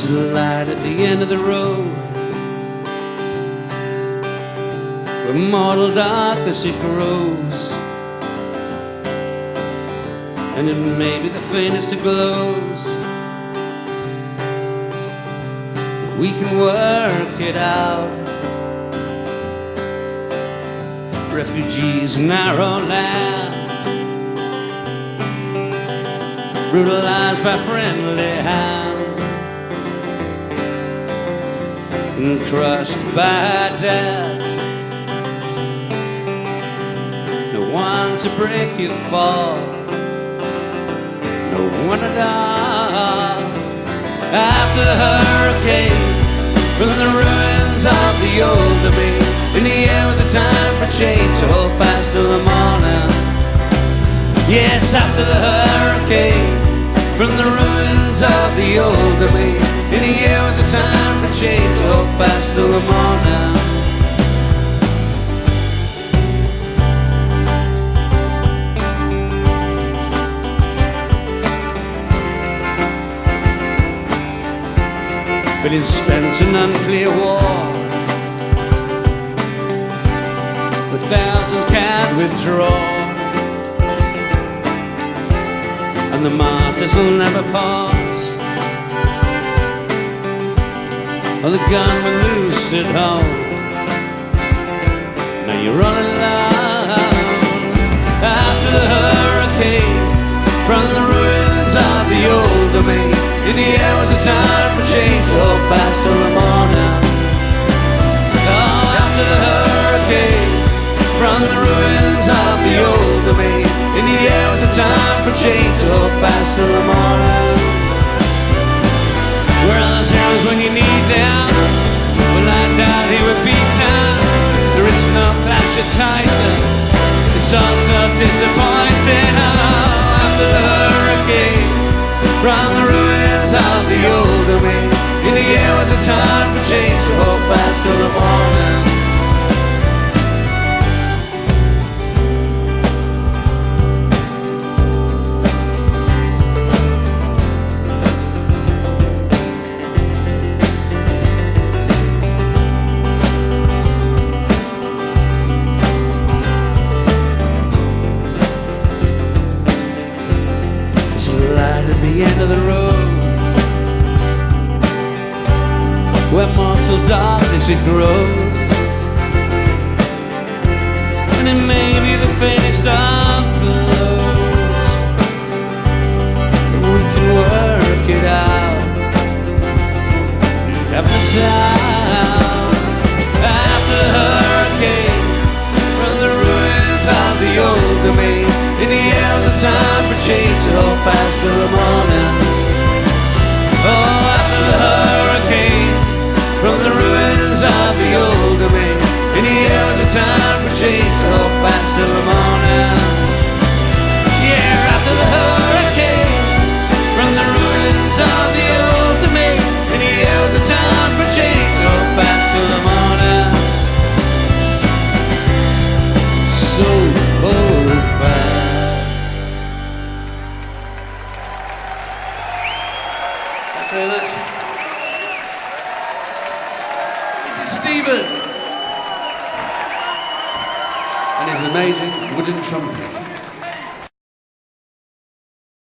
There's a light at the end of the road, where mortal darkness it grows, and it may be the faintest of glows. We can work it out. Refugees in our own land, brutalized by friendly hand, and crushed by death. No one to break your fall, no one at all. After the hurricane, from the ruins of the old domain, in the air was a time for change, to hold fast till the morning. Yes, after the hurricane, from the ruins of the old domain, in the air was a time for change, to hold fast till the morning. But it's spent an unclear war, where thousands can't withdraw, and the martyrs will never pause, or the gun will loose at home. Now you're all alone. After the hurricane, from the ruins of the old domain, in the air was a time for change, to hold fast till the morning. Oh, after the hurricane, from the ruins of the old domain, in the air was a time for change, to hold fast till the morning. Where are those heroes when you need them? Well, I doubt he would be time. There is no clash of titans, it's all so disappointing. Oh, after the hurricane, from the ruins of the old domain, in the air was a time for change, to hold fast till the morning. At the end of the road, where mortal darkness it grows, and it may be the faintest of glows. But we can work it out, you have no doubt. After the hurricane, from the ruins of the old domain, in the air was a time for change, to hold fast till the morning. Oh, after the hurricane, from the ruins of the old domain, in the air was a time for change, to hold fast till the morning. Yeah, after the hurricane, from the ruins of the old domain, in the air was a time for change, to hold fast till the morning. So hold fast. Thanks very much. This is Stephen and his amazing wooden trumpet.